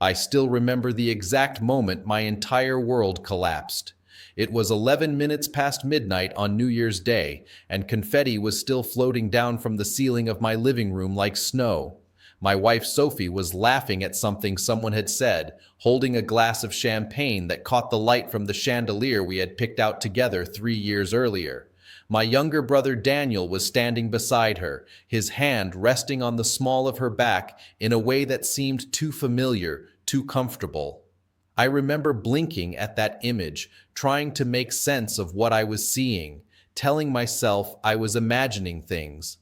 I still remember the exact moment my entire world collapsed. It was 11 minutes past midnight on New Year's Day, and confetti was still floating down from the ceiling of my living room like snow. My wife Sophie was laughing at something someone had said, holding a glass of champagne that caught the light from the chandelier we had picked out together 3 years earlier. My younger brother Daniel was standing beside her, his hand resting on the small of her back in a way that seemed too familiar, too comfortable. I remember blinking at that image, trying to make sense of what I was seeing, telling myself I was imagining things.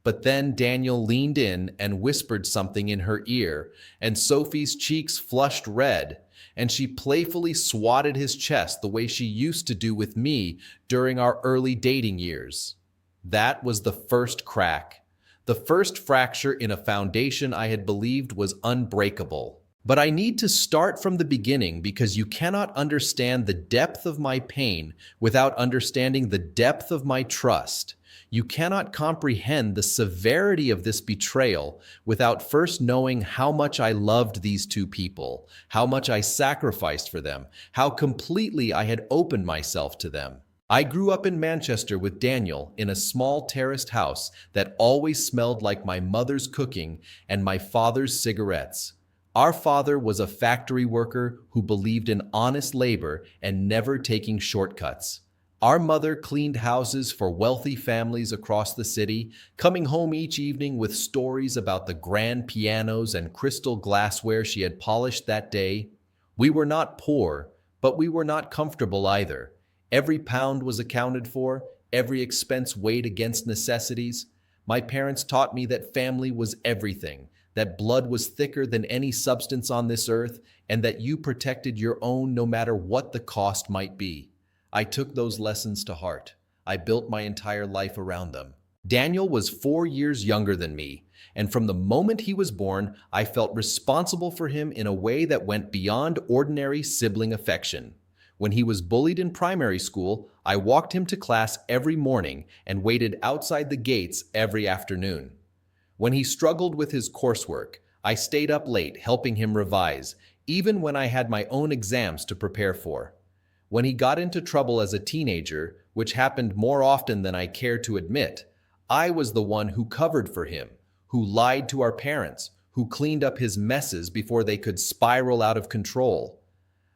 But then Daniel leaned in and whispered something in her ear, and Sophie's cheeks flushed red, and she playfully swatted his chest the way she used to do with me during our early dating years. That was the first crack, the first fracture in a foundation I had believed was unbreakable. But I need to start from the beginning because you cannot understand the depth of my pain without understanding the depth of my trust. You cannot comprehend the severity of this betrayal without first knowing how much I loved these two people, how much I sacrificed for them, how completely I had opened myself to them. I grew up in Manchester with Daniel in a small terraced house that always smelled like my mother's cooking and my father's cigarettes. Our father was a factory worker who believed in honest labor and never taking shortcuts. Our mother cleaned houses for wealthy families across the city, coming home each evening with stories about the grand pianos and crystal glassware she had polished that day. We were not poor, but we were not comfortable either. Every pound was accounted for, every expense weighed against necessities. My parents taught me that family was everything, that blood was thicker than any substance on this earth, and that you protected your own no matter what the cost might be. I took those lessons to heart. I built my entire life around them. Daniel was 4 years younger than me, and from the moment he was born, I felt responsible for him in a way that went beyond ordinary sibling affection. When he was bullied in primary school, I walked him to class every morning and waited outside the gates every afternoon. When he struggled with his coursework, I stayed up late helping him revise, even when I had my own exams to prepare for. When he got into trouble as a teenager, which happened more often than I care to admit, I was the one who covered for him, who lied to our parents, who cleaned up his messes before they could spiral out of control.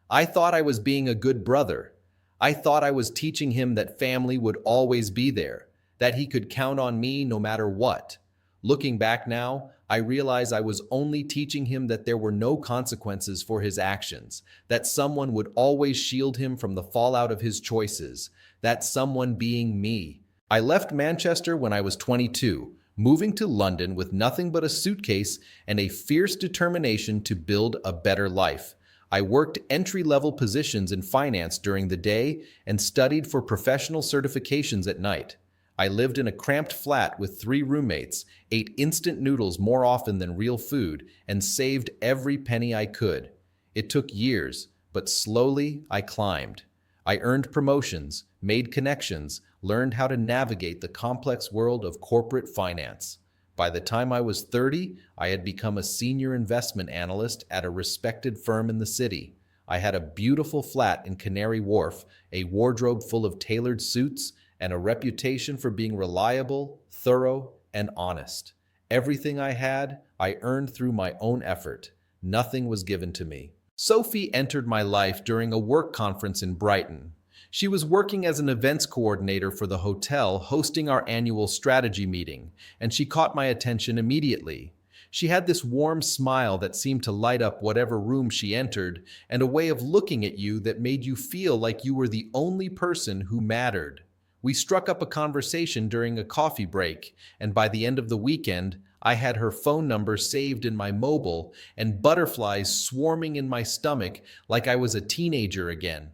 I thought I was being a good brother. I thought I was teaching him that family would always be there, that he could count on me no matter what. Looking back now, I realize I was only teaching him that there were no consequences for his actions, that someone would always shield him from the fallout of his choices, that someone being me. I left Manchester when I was 22, moving to London with nothing but a suitcase and a fierce determination to build a better life. I worked entry-level positions in finance during the day and studied for professional certifications at night. I lived in a cramped flat with 3 roommates, ate instant noodles more often than real food, and saved every penny I could. It took years, but slowly I climbed. I earned promotions, made connections, learned how to navigate the complex world of corporate finance. By the time I was 30, I had become a senior investment analyst at a respected firm in the city. I had a beautiful flat in Canary Wharf, a wardrobe full of tailored suits, and a reputation for being reliable, thorough, and honest. Everything I had, I earned through my own effort. Nothing was given to me. Sophie entered my life during a work conference in Brighton. She was working as an events coordinator for the hotel hosting our annual strategy meeting, and she caught my attention immediately. She had this warm smile that seemed to light up whatever room she entered, and a way of looking at you that made you feel like you were the only person who mattered. We struck up a conversation during a coffee break, and by the end of the weekend, I had her phone number saved in my mobile and butterflies swarming in my stomach like I was a teenager again.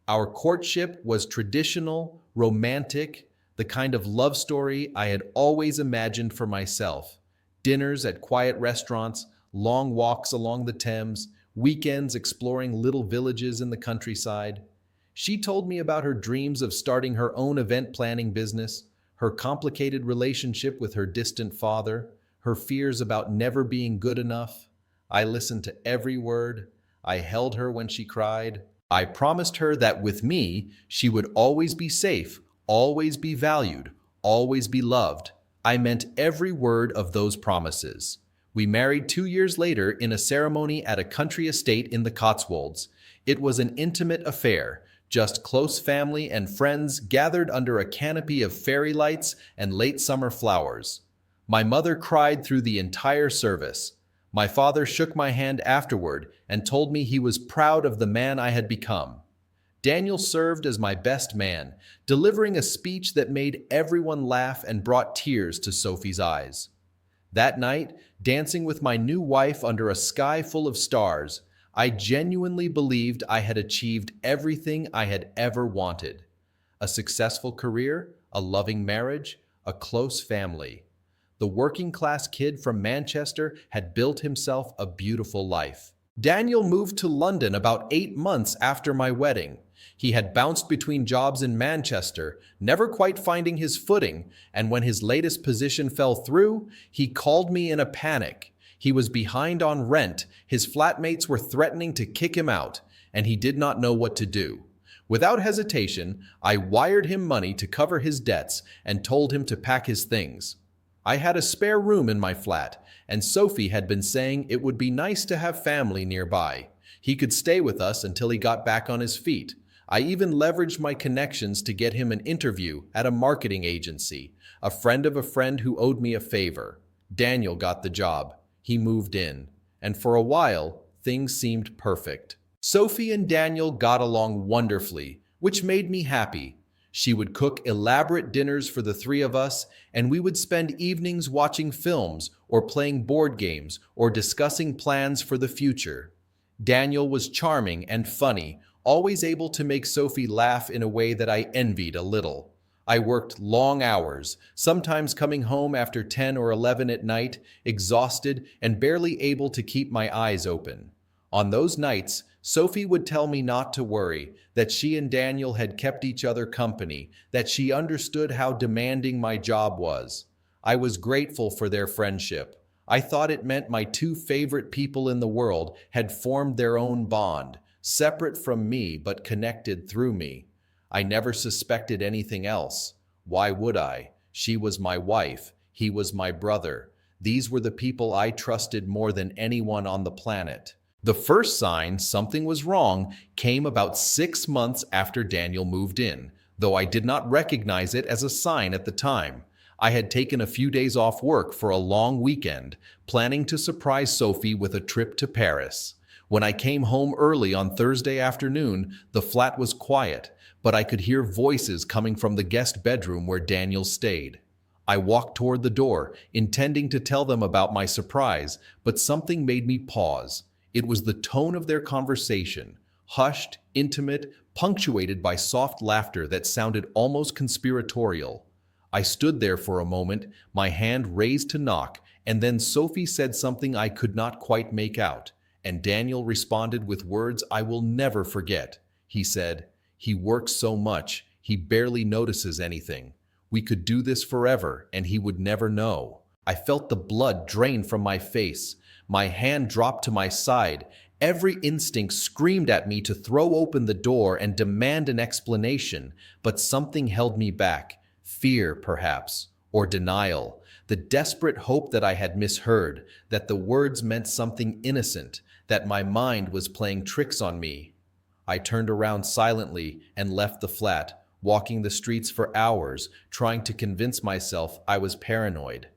Our courtship was traditional, romantic, the kind of love story I had always imagined for myself. Dinners at quiet restaurants, long walks along the Thames, weekends exploring little villages in the countryside. She told me about her dreams of starting her own event planning business, her complicated relationship with her distant father, her fears about never being good enough. I listened to every word. I held her when she cried. I promised her that with me, she would always be safe, always be valued, always be loved. I meant every word of those promises. We married 2 years later in a ceremony at a country estate in the Cotswolds. It was an intimate affair, just close family and friends gathered under a canopy of fairy lights and late summer flowers. My mother cried through the entire service. My father shook my hand afterward and told me he was proud of the man I had become. Daniel served as my best man, delivering a speech that made everyone laugh and brought tears to Sophie's eyes. That night, dancing with my new wife under a sky full of stars, I genuinely believed I had achieved everything I had ever wanted. A successful career, a loving marriage, a close family. The working-class kid from Manchester had built himself a beautiful life. Daniel moved to London about 8 months after my wedding. He had bounced between jobs in Manchester, never quite finding his footing, and when his latest position fell through, he called me in a panic. He was behind on rent, his flatmates were threatening to kick him out, and he did not know what to do. Without hesitation, I wired him money to cover his debts and told him to pack his things. I had a spare room in my flat, and Sophie had been saying it would be nice to have family nearby. He could stay with us until he got back on his feet. I even leveraged my connections to get him an interview at a marketing agency, a friend of a friend who owed me a favor. Daniel got the job. He moved in, and for a while, things seemed perfect. Sophie and Daniel got along wonderfully, which made me happy. She would cook elaborate dinners for the three of us, and we would spend evenings watching films or playing board games or discussing plans for the future. Daniel was charming and funny, always able to make Sophie laugh in a way that I envied a little. I worked long hours, sometimes coming home after 10 or 11 at night, exhausted and barely able to keep my eyes open. On those nights, Sophie would tell me not to worry, that she and Daniel had kept each other company, that she understood how demanding my job was. I was grateful for their friendship. I thought it meant my two favorite people in the world had formed their own bond, separate from me but connected through me. I never suspected anything else. Why would I? She was my wife. He was my brother. These were the people I trusted more than anyone on the planet. The first sign something was wrong came about 6 months after Daniel moved in, though I did not recognize it as a sign at the time. I had taken a few days off work for a long weekend, planning to surprise Sophie with a trip to Paris. When I came home early on Thursday afternoon, the flat was quiet, but I could hear voices coming from the guest bedroom where Daniel stayed. I walked toward the door, intending to tell them about my surprise, but something made me pause. It was the tone of their conversation, hushed, intimate, punctuated by soft laughter that sounded almost conspiratorial. I stood there for a moment, my hand raised to knock, and then Sophie said something I could not quite make out, and Daniel responded with words I will never forget. He said, "He works so much, he barely notices anything. We could do this forever, and he would never know." I felt the blood drain from my face. My hand dropped to my side. Every instinct screamed at me to throw open the door and demand an explanation, but something held me back. Fear, perhaps, or denial. The desperate hope that I had misheard, that the words meant something innocent, that my mind was playing tricks on me. I turned around silently and left the flat, walking the streets for hours, trying to convince myself I was paranoid.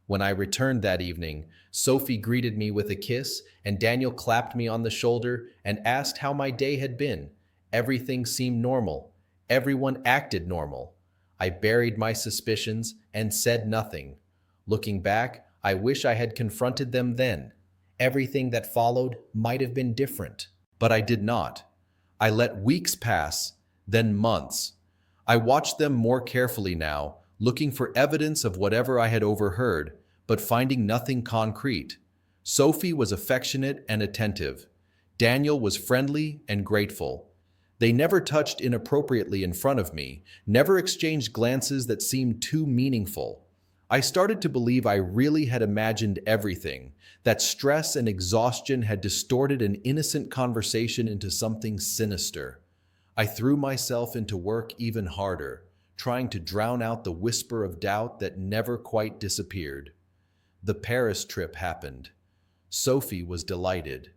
When I returned that evening, Sophie greeted me with a kiss, and Daniel clapped me on the shoulder and asked how my day had been. Everything seemed normal. Everyone acted normal. I buried my suspicions and said nothing. Looking back, I wish I had confronted them then. Everything that followed might have been different, but I did not. I let weeks pass, then months. I watched them more carefully now, looking for evidence of whatever I had overheard, but finding nothing concrete. Sophie was affectionate and attentive. Daniel was friendly and grateful. They never touched inappropriately in front of me, never exchanged glances that seemed too meaningful. I started to believe I really had imagined everything, that stress and exhaustion had distorted an innocent conversation into something sinister. I threw myself into work even harder, trying to drown out the whisper of doubt that never quite disappeared. The Paris trip happened. Sophie was delighted.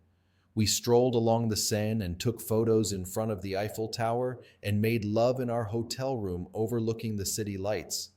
We strolled along the Seine and took photos in front of the Eiffel Tower and made love in our hotel room overlooking the city lights.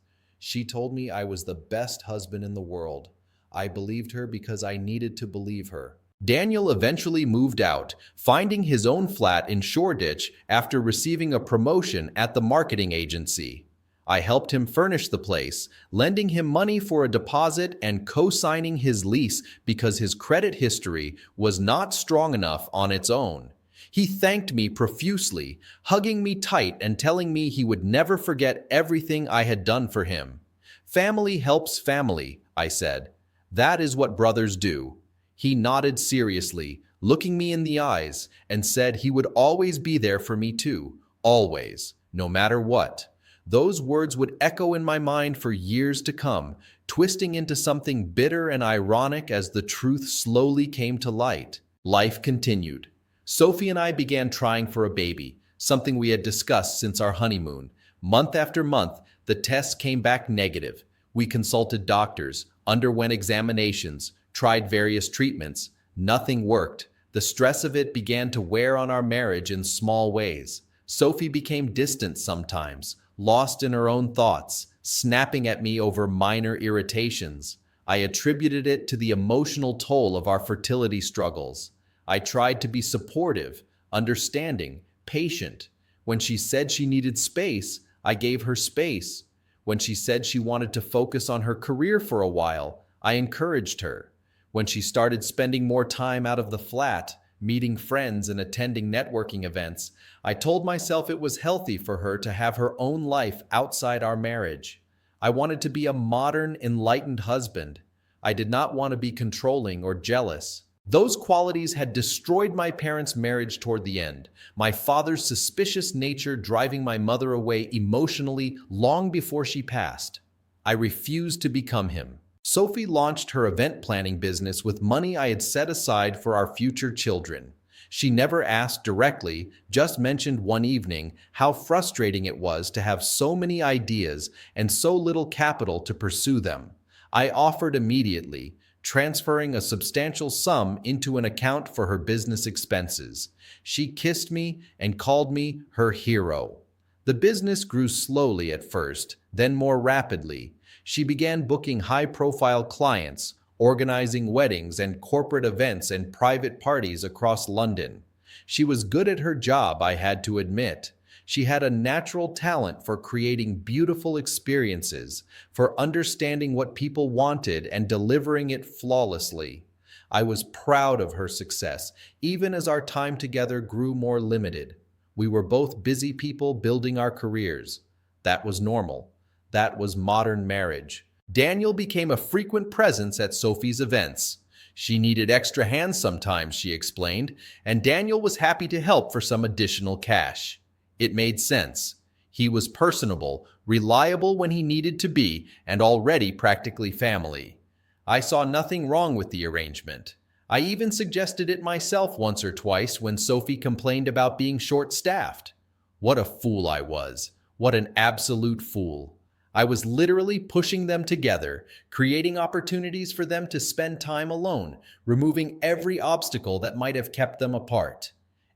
She told me I was the best husband in the world. I believed her because I needed to believe her. Daniel eventually moved out, finding his own flat in Shoreditch after receiving a promotion at the marketing agency. I helped him furnish the place, lending him money for a deposit and co-signing his lease because his credit history was not strong enough on its own. He thanked me profusely, hugging me tight and telling me he would never forget everything I had done for him. "Family helps family," I said. "That is what brothers do." He nodded seriously, looking me in the eyes, and said he would always be there for me too, always, no matter what. Those words would echo in my mind for years to come, twisting into something bitter and ironic as the truth slowly came to light. Life continued. Sophie and I began trying for a baby, something we had discussed since our honeymoon. Month after month, the tests came back negative. We consulted doctors, underwent examinations, tried various treatments. Nothing worked. The stress of it began to wear on our marriage in small ways. Sophie became distant sometimes, lost in her own thoughts, snapping at me over minor irritations. I attributed it to the emotional toll of our fertility struggles. I tried to be supportive, understanding, patient. When she said she needed space, I gave her space. When she said she wanted to focus on her career for a while, I encouraged her. When she started spending more time out of the flat, meeting friends and attending networking events, I told myself it was healthy for her to have her own life outside our marriage. I wanted to be a modern, enlightened husband. I did not want to be controlling or jealous. Those qualities had destroyed my parents' marriage toward the end, my father's suspicious nature driving my mother away emotionally long before she passed. I refused to become him. Sophie launched her event planning business with money I had set aside for our future children. She never asked directly, just mentioned one evening how frustrating it was to have so many ideas and so little capital to pursue them. I offered immediately, transferring a substantial sum into an account for her business expenses. She kissed me and called me her hero. The business grew slowly at first, then more rapidly. She began booking high-profile clients, organizing weddings and corporate events and private parties across London. She was good at her job, I had to admit. She had a natural talent for creating beautiful experiences, for understanding what people wanted and delivering it flawlessly. I was proud of her success, even as our time together grew more limited. We were both busy people building our careers. That was normal. That was modern marriage. Daniel became a frequent presence at Sophie's events. She needed extra hands sometimes, she explained, and Daniel was happy to help for some additional cash. It made sense. He was personable, reliable when he needed to be, and already practically family. I saw nothing wrong with the arrangement. I even suggested it myself once or twice when Sophie complained about being short-staffed. What a fool I was. What an absolute fool. I was literally pushing them together, creating opportunities for them to spend time alone, removing every obstacle that might have kept them apart.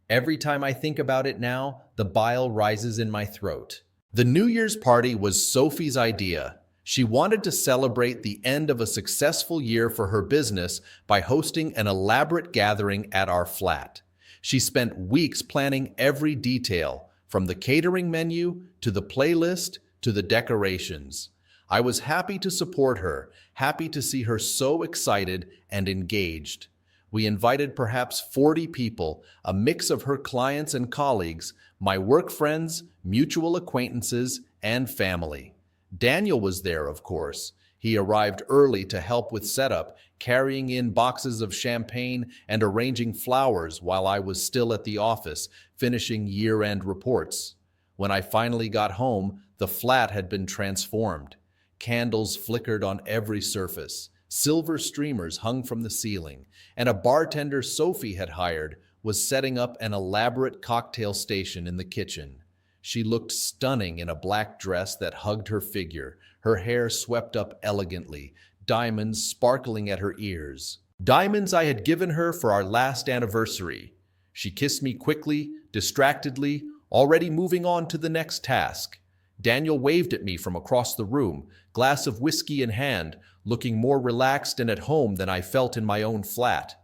Every time I think about it now, the bile rises in my throat. The New Year's party was Sophie's idea. She wanted to celebrate the end of a successful year for her business by hosting an elaborate gathering at our flat. She spent weeks planning every detail, from the catering menu to the playlist to the decorations. I was happy to support her, happy to see her so excited and engaged. We invited perhaps 40 people, a mix of her clients and colleagues, my work friends, mutual acquaintances, and family. Daniel was there, of course. He arrived early to help with setup, carrying in boxes of champagne and arranging flowers while I was still at the office, finishing year-end reports. When I finally got home, the flat had been transformed. Candles flickered on every surface. Silver streamers hung from the ceiling, and a bartender Sophie had hired was setting up an elaborate cocktail station in the kitchen. She looked stunning in a black dress that hugged her figure, her hair swept up elegantly, diamonds sparkling at her ears. Diamonds I had given her for our last anniversary. She kissed me quickly, distractedly, already moving on to the next task. Daniel waved at me from across the room, glass of whiskey in hand, looking more relaxed and at home than I felt in my own flat.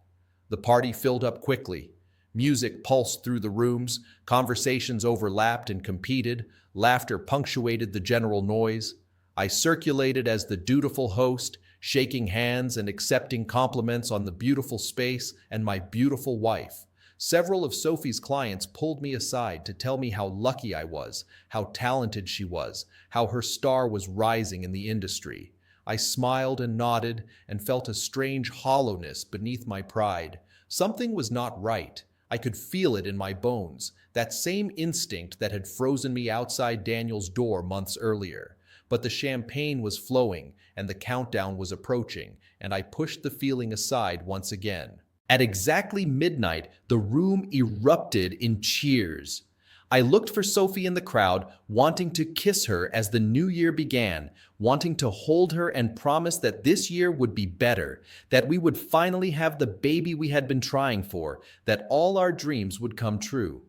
The party filled up quickly. Music pulsed through the rooms, conversations overlapped and competed, laughter punctuated the general noise. I circulated as the dutiful host, shaking hands and accepting compliments on the beautiful space and my beautiful wife. Several of Sophie's clients pulled me aside to tell me how lucky I was, how talented she was, how her star was rising in the industry. I smiled and nodded and felt a strange hollowness beneath my pride. Something was not right. I could feel it in my bones, that same instinct that had frozen me outside Daniel's door months earlier. But the champagne was flowing and the countdown was approaching, and I pushed the feeling aside once again. At exactly midnight, the room erupted in cheers. I looked for Sophie in the crowd, wanting to kiss her as the new year began, wanting to hold her and promise that this year would be better, that we would finally have the baby we had been trying for, that all our dreams would come true.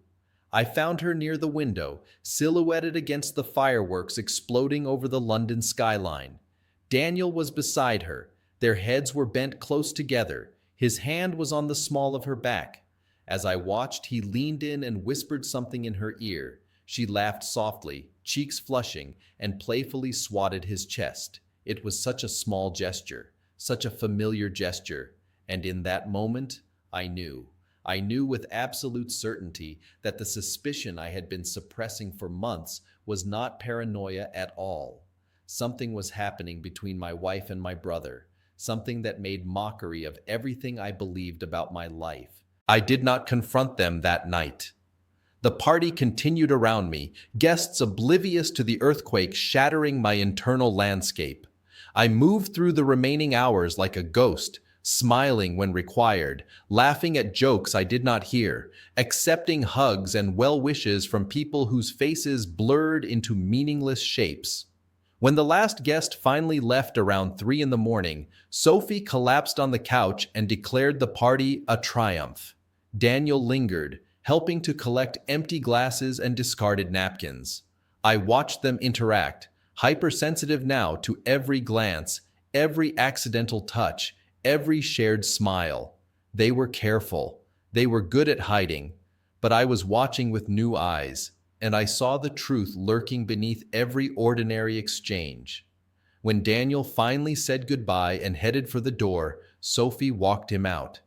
I found her near the window, silhouetted against the fireworks exploding over the London skyline. Daniel was beside her. Their heads were bent close together. His hand was on the small of her back. As I watched, he leaned in and whispered something in her ear. She laughed softly, cheeks flushing, and playfully swatted his chest. It was such a small gesture, such a familiar gesture, and in that moment, I knew. I knew with absolute certainty that the suspicion I had been suppressing for months was not paranoia at all. Something was happening between my wife and my brother, something that made mockery of everything I believed about my life. I did not confront them that night. The party continued around me, guests oblivious to the earthquake shattering my internal landscape. I moved through the remaining hours like a ghost, smiling when required, laughing at jokes I did not hear, accepting hugs and well wishes from people whose faces blurred into meaningless shapes. When the last guest finally left around 3 in the morning, Sophie collapsed on the couch and declared the party a triumph. Daniel lingered, helping to collect empty glasses and discarded napkins. I watched them interact, hypersensitive now to every glance, every accidental touch, every shared smile. They were careful. They were good at hiding. But I was watching with new eyes, and I saw the truth lurking beneath every ordinary exchange. When Daniel finally said goodbye and headed for the door, Sophie walked him out.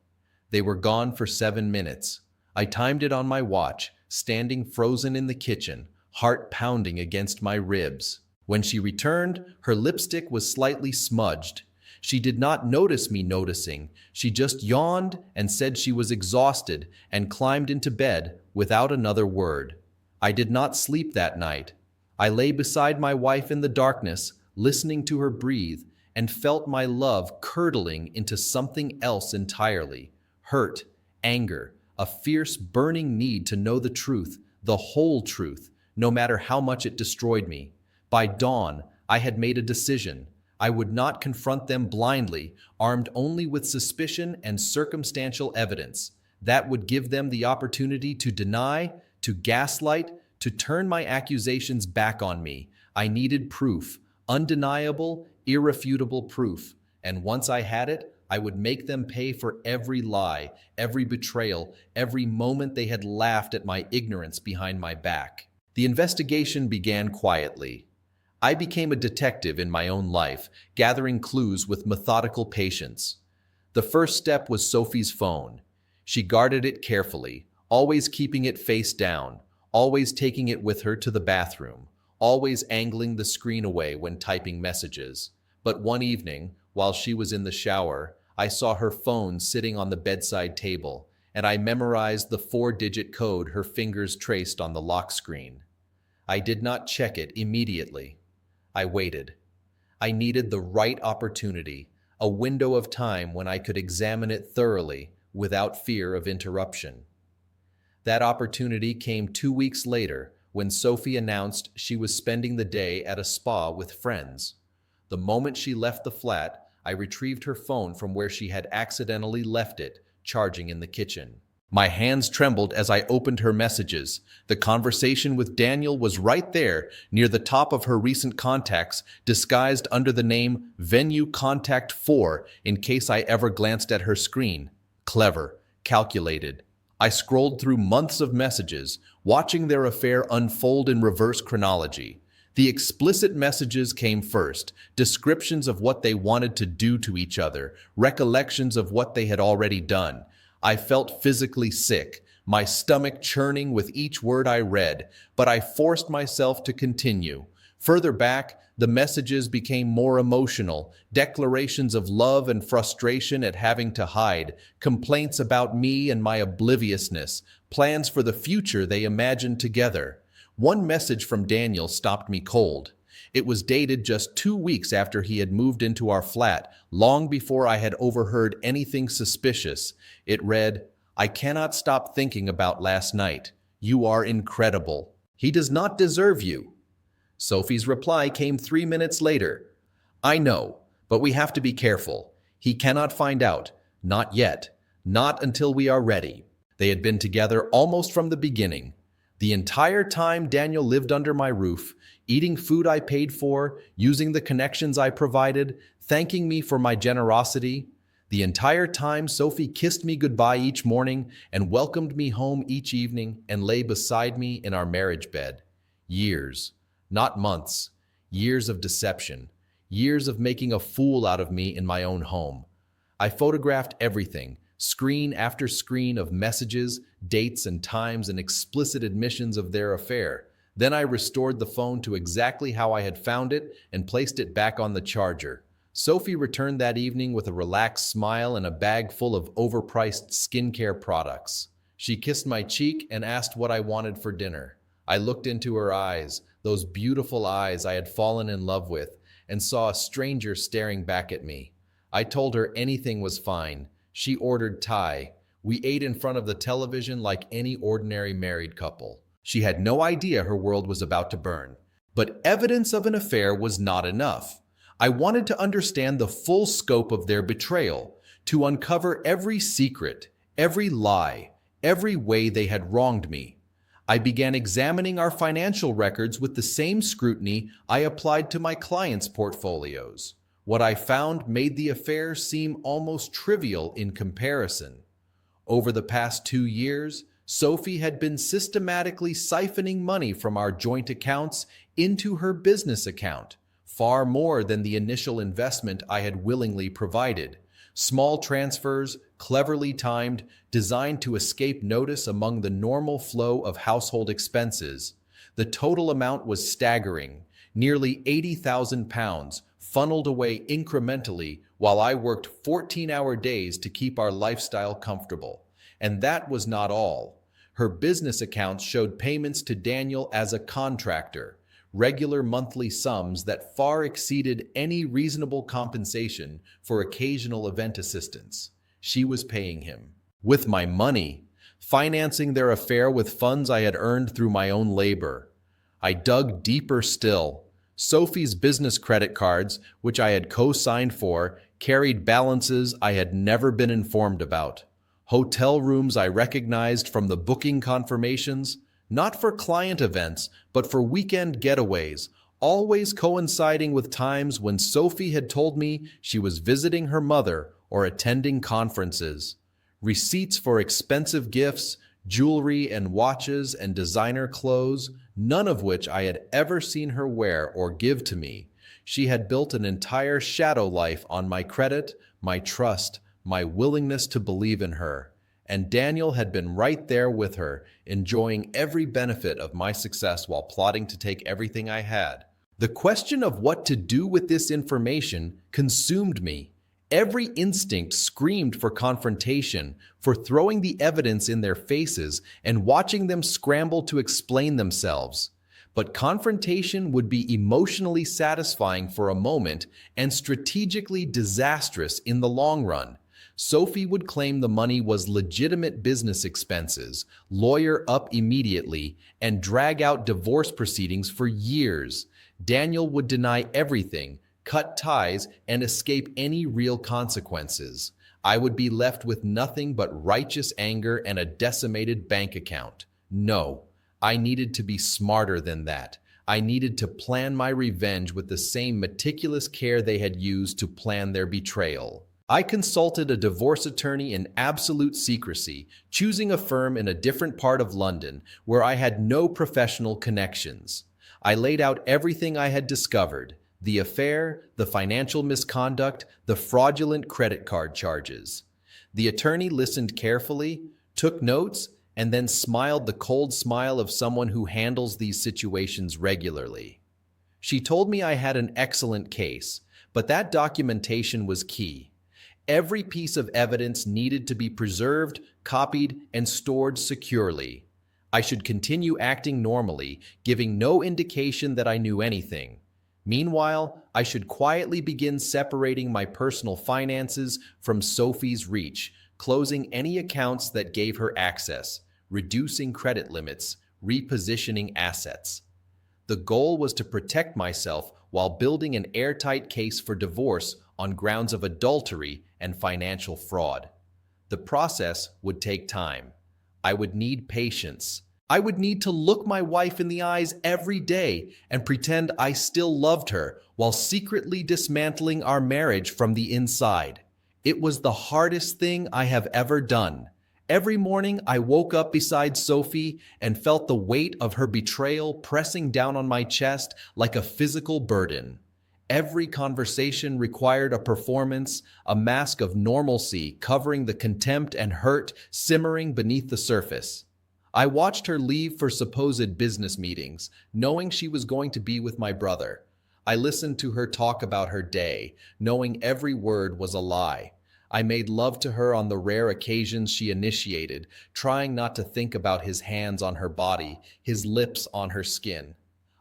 They were gone for 7 minutes. I timed it on my watch, standing frozen in the kitchen, heart pounding against my ribs. When she returned, her lipstick was slightly smudged. She did not notice me noticing. She just yawned and said she was exhausted and climbed into bed without another word. I did not sleep that night. I lay beside my wife in the darkness, listening to her breathe, and felt my love curdling into something else entirely. Hurt, anger, a fierce burning need to know the truth, the whole truth, no matter how much it destroyed me. By dawn, I had made a decision. I would not confront them blindly, armed only with suspicion and circumstantial evidence. That would give them the opportunity to deny, to gaslight, to turn my accusations back on me. I needed proof, undeniable, irrefutable proof. And once I had it, I would make them pay for every lie, every betrayal, every moment they had laughed at my ignorance behind my back. The investigation began quietly. I became a detective in my own life, gathering clues with methodical patience. The first step was Sophie's phone. She guarded it carefully, always keeping it face down, always taking it with her to the bathroom, always angling the screen away when typing messages. But one evening, while she was in the shower, I saw her phone sitting on the bedside table, and I memorized the 4-digit code her fingers traced on the lock screen. I did not check it immediately. I waited. I needed the right opportunity, a window of time when I could examine it thoroughly without fear of interruption. That opportunity came 2 weeks later when Sophie announced she was spending the day at a spa with friends. The moment she left the flat, I retrieved her phone from where she had accidentally left it, charging in the kitchen. My hands trembled as I opened her messages. The conversation with Daniel was right there, near the top of her recent contacts, disguised under the name Venue Contact 4 in case I ever glanced at her screen. Clever, calculated. I scrolled through months of messages, watching their affair unfold in reverse chronology. The explicit messages came first, descriptions of what they wanted to do to each other, recollections of what they had already done. I felt physically sick, my stomach churning with each word I read, but I forced myself to continue. Further back, the messages became more emotional, declarations of love and frustration at having to hide, complaints about me and my obliviousness, plans for the future they imagined together. One message from Daniel stopped me cold. It was dated just 2 weeks after he had moved into our flat, long before I had overheard anything suspicious. It read, "I cannot stop thinking about last night. You are incredible. He does not deserve you." Sophie's reply came 3 minutes later. "I know, but we have to be careful. He cannot find out. Not yet. Not until we are ready." They had been together almost from the beginning. The entire time Daniel lived under my roof, eating food I paid for, using the connections I provided, thanking me for my generosity. The entire time Sophie kissed me goodbye each morning and welcomed me home each evening and lay beside me in our marriage bed. Years. Not months, years of deception, years of making a fool out of me in my own home. I photographed everything, screen after screen of messages, dates and times and explicit admissions of their affair. Then I restored the phone to exactly how I had found it and placed it back on the charger. Sophie returned that evening with a relaxed smile and a bag full of overpriced skincare products. She kissed my cheek and asked what I wanted for dinner. I looked into her eyes, those beautiful eyes I had fallen in love with, and saw a stranger staring back at me. I told her anything was fine. She ordered Thai. We ate in front of the television like any ordinary married couple. She had no idea her world was about to burn. But evidence of an affair was not enough. I wanted to understand the full scope of their betrayal, to uncover every secret, every lie, every way they had wronged me. I began examining our financial records with the same scrutiny I applied to my clients' portfolios. What I found made the affair seem almost trivial in comparison. Over the past 2 years, Sophie had been systematically siphoning money from our joint accounts into her business account, far more than the initial investment I had willingly provided. Small transfers, cleverly timed, designed to escape notice among the normal flow of household expenses. The total amount was staggering, nearly £80,000, funneled away incrementally while I worked 14-hour days to keep our lifestyle comfortable. And that was not all. Her business accounts showed payments to Daniel as a contractor, regular monthly sums that far exceeded any reasonable compensation for occasional event assistance. She was paying him. With my money, financing their affair with funds I had earned through my own labor. I dug deeper still. Sophie's business credit cards, which I had co-signed for, carried balances I had never been informed about. Hotel rooms I recognized from the booking confirmations, not for client events, but for weekend getaways, always coinciding with times when Sophie had told me she was visiting her mother or attending conferences. Receipts for expensive gifts, jewelry and watches and designer clothes, none of which I had ever seen her wear or give to me. She had built an entire shadow life on my credit, my trust, my willingness to believe in her. And Daniel had been right there with her, enjoying every benefit of my success while plotting to take everything I had. The question of what to do with this information consumed me. Every instinct screamed for confrontation, for throwing the evidence in their faces and watching them scramble to explain themselves. But confrontation would be emotionally satisfying for a moment and strategically disastrous in the long run. Sophie would claim the money was legitimate business expenses, lawyer up immediately, and drag out divorce proceedings for years. Daniel would deny everything, cut ties, and escape any real consequences. I would be left with nothing but righteous anger and a decimated bank account. No, I needed to be smarter than that. I needed to plan my revenge with the same meticulous care they had used to plan their betrayal. I consulted a divorce attorney in absolute secrecy, choosing a firm in a different part of London where I had no professional connections. I laid out everything I had discovered: the affair, the financial misconduct, the fraudulent credit card charges. The attorney listened carefully, took notes, and then smiled the cold smile of someone who handles these situations regularly. She told me I had an excellent case, but that documentation was key. Every piece of evidence needed to be preserved, copied, and stored securely. I should continue acting normally, giving no indication that I knew anything. Meanwhile, I should quietly begin separating my personal finances from Sophie's reach, closing any accounts that gave her access, reducing credit limits, repositioning assets. The goal was to protect myself while building an airtight case for divorce on grounds of adultery and financial fraud. The process would take time. I would need patience. I would need to look my wife in the eyes every day and pretend I still loved her while secretly dismantling our marriage from the inside. It was the hardest thing I have ever done. Every morning I woke up beside Sophie and felt the weight of her betrayal pressing down on my chest like a physical burden. Every conversation required a performance, a mask of normalcy covering the contempt and hurt simmering beneath the surface. I watched her leave for supposed business meetings, knowing she was going to be with my brother. I listened to her talk about her day, knowing every word was a lie. I made love to her on the rare occasions she initiated, trying not to think about his hands on her body, his lips on her skin.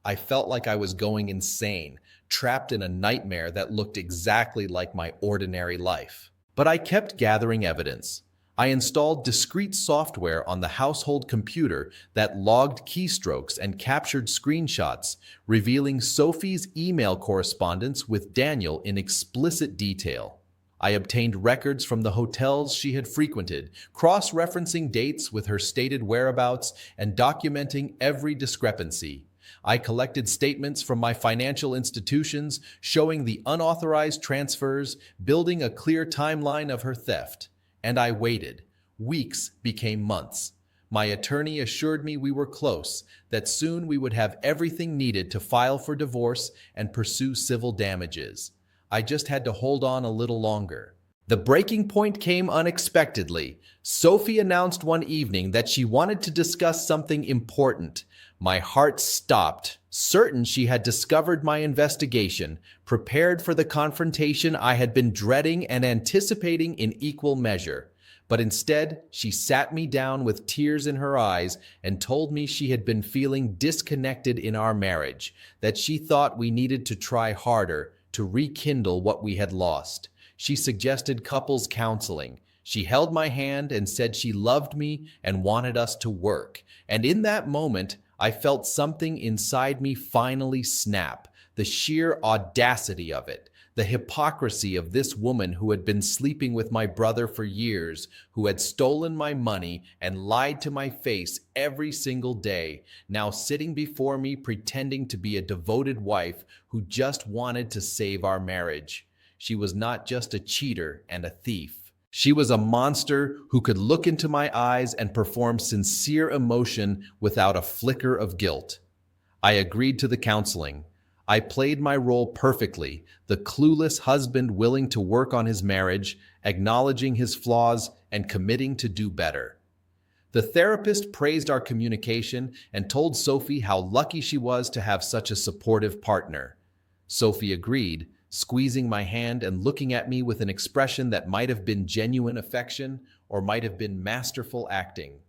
I felt like I was going insane, trapped in a nightmare that looked exactly like my ordinary life. But I kept gathering evidence. I installed discrete software on the household computer that logged keystrokes and captured screenshots, revealing Sophie's email correspondence with Daniel in explicit detail. I obtained records from the hotels she had frequented, cross-referencing dates with her stated whereabouts and documenting every discrepancy. I collected statements from my financial institutions showing the unauthorized transfers, building a clear timeline of her theft. And I waited. Weeks became months. My attorney assured me we were close, that soon we would have everything needed to file for divorce and pursue civil damages. I just had to hold on a little longer. The breaking point came unexpectedly. Sophie announced one evening that she wanted to discuss something important. My heart stopped, certain she had discovered my investigation, prepared for the confrontation I had been dreading and anticipating in equal measure. But instead, she sat me down with tears in her eyes and told me she had been feeling disconnected in our marriage, that she thought we needed to try harder to rekindle what we had lost. She suggested couples counseling. She held my hand and said she loved me and wanted us to work. And in that moment, I felt something inside me finally snap. The sheer audacity of it. The hypocrisy of this woman who had been sleeping with my brother for years, who had stolen my money and lied to my face every single day, now sitting before me pretending to be a devoted wife who just wanted to save our marriage. She was not just a cheater and a thief. She was a monster who could look into my eyes and perform sincere emotion without a flicker of guilt. I agreed to the counseling. I played my role perfectly, the clueless husband willing to work on his marriage, acknowledging his flaws, and committing to do better. The therapist praised our communication and told Sophie how lucky she was to have such a supportive partner. Sophie agreed, squeezing my hand and looking at me with an expression that might have been genuine affection or might have been masterful acting.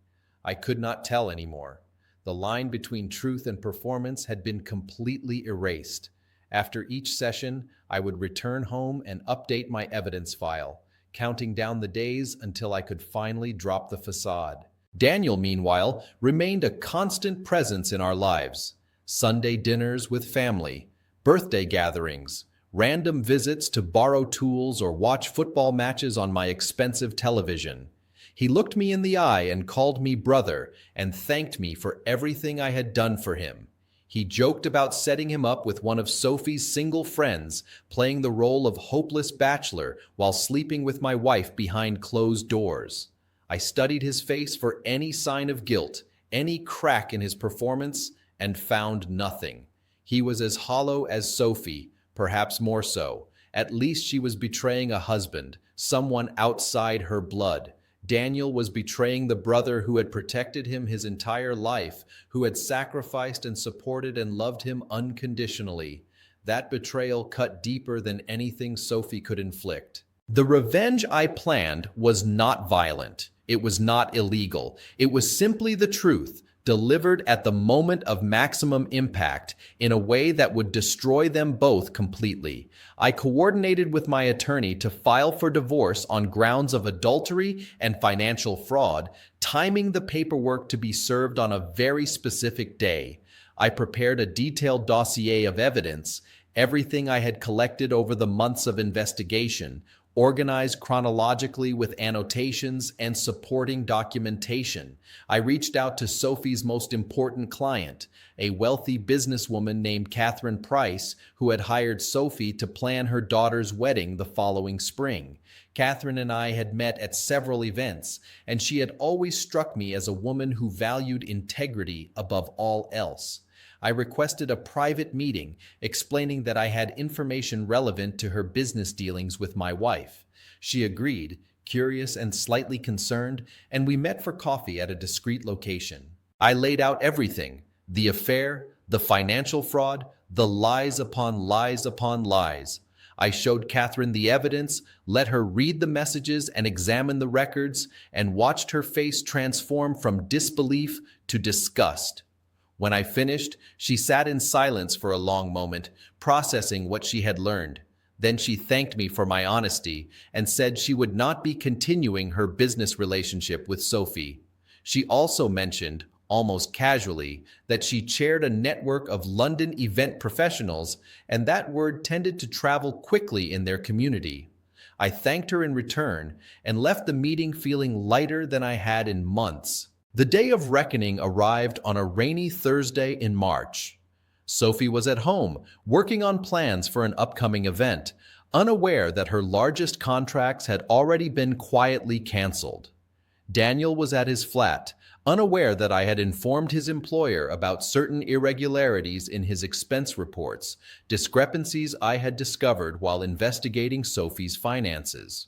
I could not tell anymore. The line between truth and performance had been completely erased. After each session, I would return home and update my evidence file, counting down the days until I could finally drop the facade. Daniel, meanwhile, remained a constant presence in our lives. Sunday dinners with family, birthday gatherings, random visits to borrow tools or watch football matches on my expensive television. He looked me in the eye and called me brother and thanked me for everything I had done for him. He joked about setting him up with one of Sophie's single friends, playing the role of hopeless bachelor while sleeping with my wife behind closed doors. I studied his face for any sign of guilt, any crack in his performance, and found nothing. He was as hollow as Sophie, perhaps more so. At least she was betraying a husband, someone outside her blood. Daniel was betraying the brother who had protected him his entire life, who had sacrificed and supported and loved him unconditionally. That betrayal cut deeper than anything Sophie could inflict. The revenge I planned was not violent. It was not illegal. It was simply the truth, delivered at the moment of maximum impact in a way that would destroy them both completely. I coordinated with my attorney to file for divorce on grounds of adultery and financial fraud, timing the paperwork to be served on a very specific day. I prepared a detailed dossier of evidence, everything I had collected over the months of investigation, organized chronologically with annotations and supporting documentation. I reached out to Sophie's most important client, a wealthy businesswoman named Catherine Price, who had hired Sophie to plan her daughter's wedding the following spring. Catherine and I had met at several events, and she had always struck me as a woman who valued integrity above all else. I requested a private meeting, explaining that I had information relevant to her business dealings with my wife. She agreed, curious and slightly concerned, and we met for coffee at a discreet location. I laid out everything: the affair, the financial fraud, the lies upon lies upon lies. I showed Catherine the evidence, let her read the messages and examine the records, and watched her face transform from disbelief to disgust. When I finished, she sat in silence for a long moment, processing what she had learned. Then she thanked me for my honesty and said she would not be continuing her business relationship with Sophie. She also mentioned, almost casually, that she chaired a network of London event professionals, and that word tended to travel quickly in their community. I thanked her in return and left the meeting feeling lighter than I had in months. The day of reckoning arrived on a rainy Thursday in March. Sophie was at home, working on plans for an upcoming event, unaware that her largest contracts had already been quietly canceled. Daniel was at his flat, unaware that I had informed his employer about certain irregularities in his expense reports, discrepancies I had discovered while investigating Sophie's finances.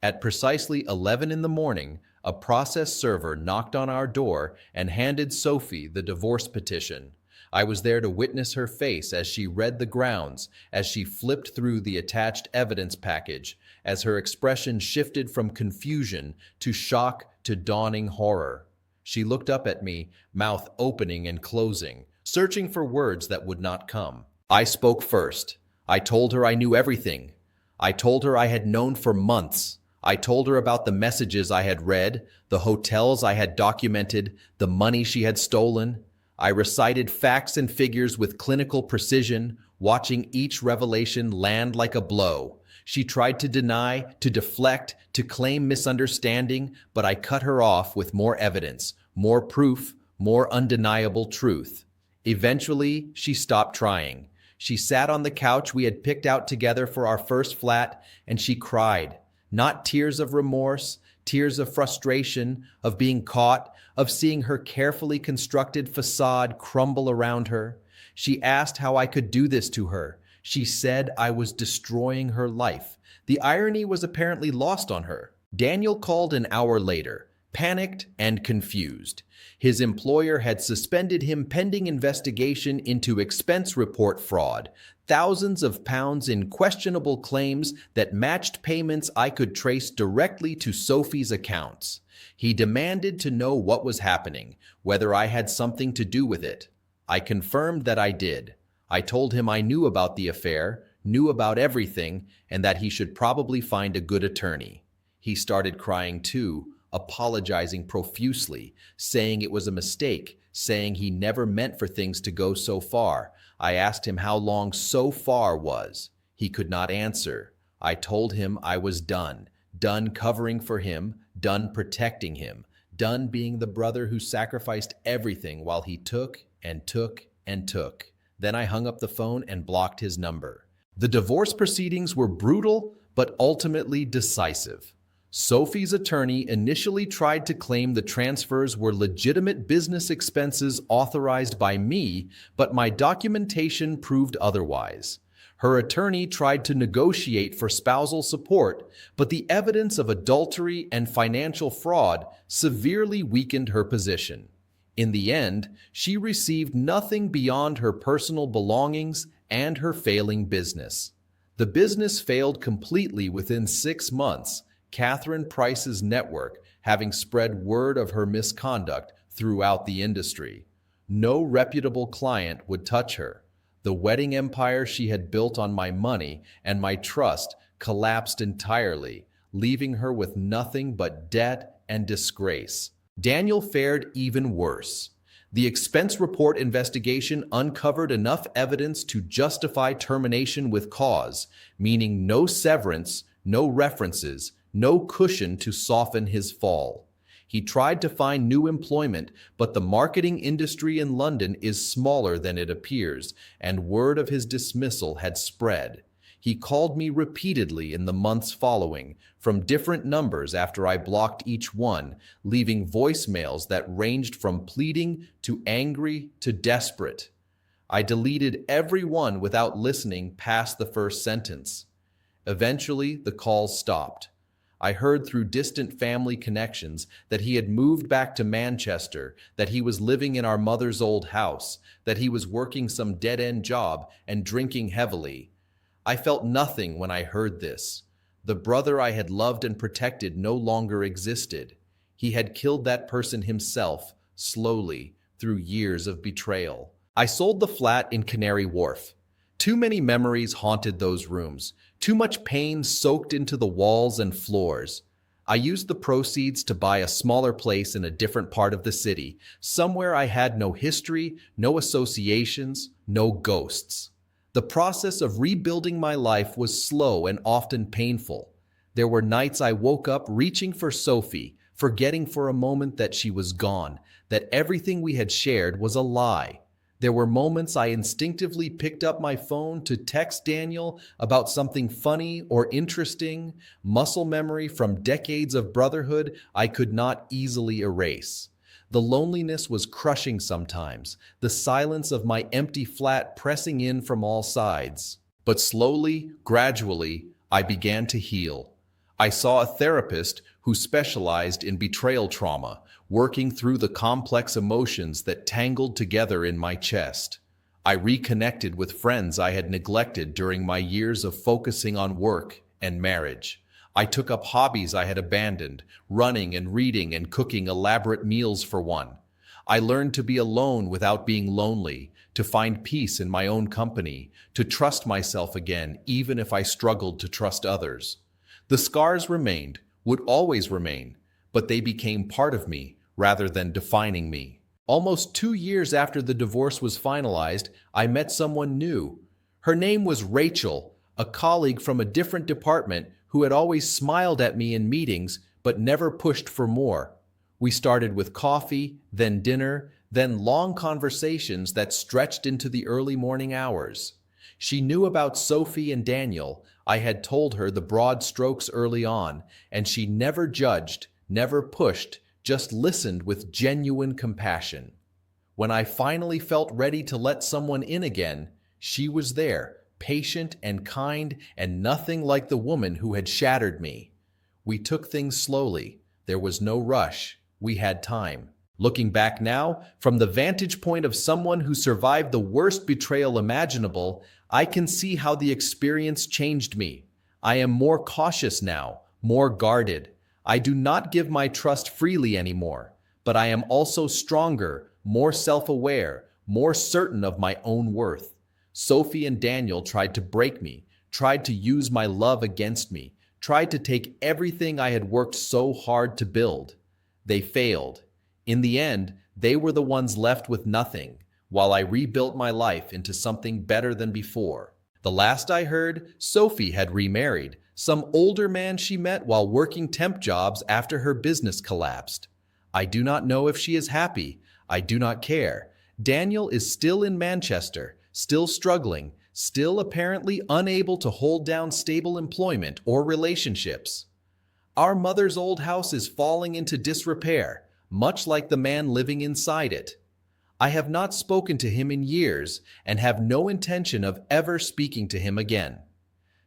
At precisely 11 in the morning, a process server knocked on our door and handed Sophie the divorce petition. I was there to witness her face as she read the grounds, as she flipped through the attached evidence package, as her expression shifted from confusion to shock to dawning horror. She looked up at me, mouth opening and closing, searching for words that would not come. I spoke first. I told her I knew everything. I told her I had known for months. I told her about the messages I had read, the hotels I had documented, the money she had stolen. I recited facts and figures with clinical precision, watching each revelation land like a blow. She tried to deny, to deflect, to claim misunderstanding, but I cut her off with more evidence, more proof, more undeniable truth. Eventually, she stopped trying. She sat on the couch we had picked out together for our first flat, and she cried. Not tears of remorse, tears of frustration, of being caught, of seeing her carefully constructed facade crumble around her. She asked how I could do this to her. She said I was destroying her life. The irony was apparently lost on her. Daniel called an hour later, Panicked and confused. His employer had suspended him pending investigation into expense report fraud, thousands of pounds in questionable claims that matched payments I could trace directly to Sophie's accounts. He demanded to know what was happening, whether I had something to do with it. I confirmed that I did. I told him I knew about the affair, knew about everything, and that he should probably find a good attorney. He started crying too, apologizing profusely, saying it was a mistake, saying he never meant for things to go so far. I asked him how long so far was. He could not answer. I told him I was done covering for him, done protecting him, done being the brother who sacrificed everything while he took and took and took. Then I hung up the phone and blocked his number. The divorce proceedings were brutal, but ultimately decisive. Sophie's attorney initially tried to claim the transfers were legitimate business expenses authorized by me, but my documentation proved otherwise. Her attorney tried to negotiate for spousal support, but the evidence of adultery and financial fraud severely weakened her position. In the end, she received nothing beyond her personal belongings and her failing business. The business failed completely within 6 months, Catherine Price's network having spread word of her misconduct throughout the industry. No reputable client would touch her. The wedding empire she had built on my money and my trust collapsed entirely, leaving her with nothing but debt and disgrace. Daniel fared even worse. The expense report investigation uncovered enough evidence to justify termination with cause, meaning no severance, no references, no cushion to soften his fall. He tried to find new employment, but the marketing industry in London is smaller than it appears, and word of his dismissal had spread. He called me repeatedly in the months following, from different numbers after I blocked each one, leaving voicemails that ranged from pleading to angry to desperate. I deleted every one without listening past the first sentence. Eventually, the calls stopped. I heard through distant family connections that he had moved back to Manchester, that he was living in our mother's old house, that he was working some dead-end job and drinking heavily. I felt nothing when I heard this. The brother I had loved and protected no longer existed. He had killed that person himself, slowly, through years of betrayal. I sold the flat in Canary Wharf. Too many memories haunted those rooms. Too much pain soaked into the walls and floors. I used the proceeds to buy a smaller place in a different part of the city, somewhere I had no history, no associations, no ghosts. The process of rebuilding my life was slow and often painful. There were nights I woke up reaching for Sophie, forgetting for a moment that she was gone, that everything we had shared was a lie. There were moments I instinctively picked up my phone to text Daniel about something funny or interesting, muscle memory from decades of brotherhood I could not easily erase. The loneliness was crushing sometimes, the silence of my empty flat pressing in from all sides. But slowly, gradually, I began to heal. I saw a therapist who specialized in betrayal trauma, working through the complex emotions that tangled together in my chest. I reconnected with friends I had neglected during my years of focusing on work and marriage. I took up hobbies I had abandoned, running and reading and cooking elaborate meals for one. I learned to be alone without being lonely, to find peace in my own company, to trust myself again even if I struggled to trust others. The scars remained, would always remain, but they became part of me rather than defining me. Almost 2 years after the divorce was finalized, I met someone new. Her name was Rachel, a colleague from a different department who had always smiled at me in meetings but never pushed for more. We started with coffee, then dinner, then long conversations that stretched into the early morning hours. She knew about Sophie and Daniel. I had told her the broad strokes early on, and she never judged, never pushed, just listened with genuine compassion. When I finally felt ready to let someone in again, she was there, patient and kind, and nothing like the woman who had shattered me. We took things slowly. There was no rush. We had time. Looking back now, from the vantage point of someone who survived the worst betrayal imaginable, I can see how the experience changed me. I am more cautious now, more guarded. I do not give my trust freely anymore, but I am also stronger, more self-aware, more certain of my own worth. Sophie and Daniel tried to break me, tried to use my love against me, tried to take everything I had worked so hard to build. They failed. In the end, they were the ones left with nothing, while I rebuilt my life into something better than before. The last I heard, Sophie had remarried, some older man she met while working temp jobs after her business collapsed. I do not know if she is happy. I do not care. Daniel is still in Manchester, still struggling, still apparently unable to hold down stable employment or relationships. Our mother's old house is falling into disrepair, much like the man living inside it. I have not spoken to him in years and have no intention of ever speaking to him again.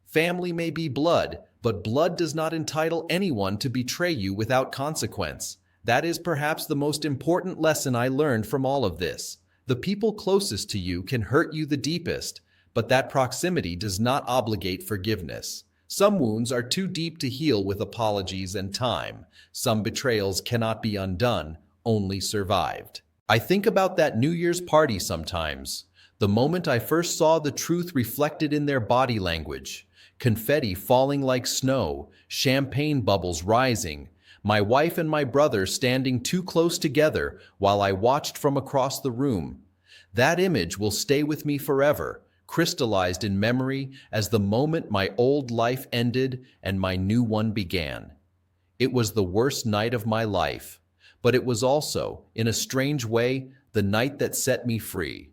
Family may be blood, but blood does not entitle anyone to betray you without consequence. That is perhaps the most important lesson I learned from all of this. The people closest to you can hurt you the deepest, but that proximity does not obligate forgiveness. Some wounds are too deep to heal with apologies and time. Some betrayals cannot be undone, only survived. I think about that New Year's party sometimes. The moment I first saw the truth reflected in their body language. Confetti falling like snow, champagne bubbles rising, my wife and my brother standing too close together while I watched from across the room. That image will stay with me forever, crystallized in memory as the moment my old life ended and my new one began. It was the worst night of my life, but it was also, in a strange way, the night that set me free.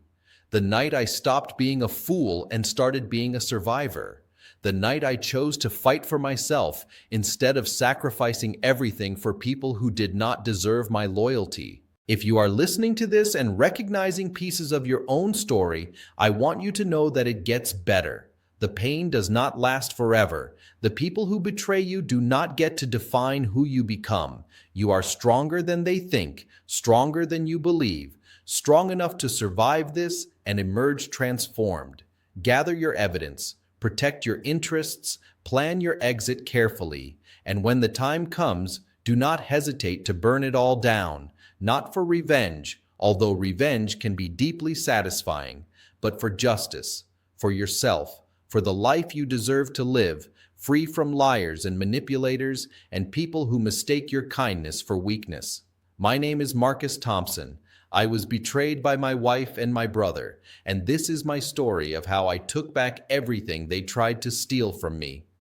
The night I stopped being a fool and started being a survivor. The night I chose to fight for myself instead of sacrificing everything for people who did not deserve my loyalty. If you are listening to this and recognizing pieces of your own story, I want you to know that it gets better. The pain does not last forever. The people who betray you do not get to define who you become. You are stronger than they think, stronger than you believe, strong enough to survive this and emerge transformed. Gather your evidence, protect your interests, plan your exit carefully, and when the time comes, do not hesitate to burn it all down, not for revenge, although revenge can be deeply satisfying, but for justice, for yourself, for the life you deserve to live, free from liars and manipulators and people who mistake your kindness for weakness. My name is Marcus Thompson. I was betrayed by my wife and my brother, and this is my story of how I took back everything they tried to steal from me.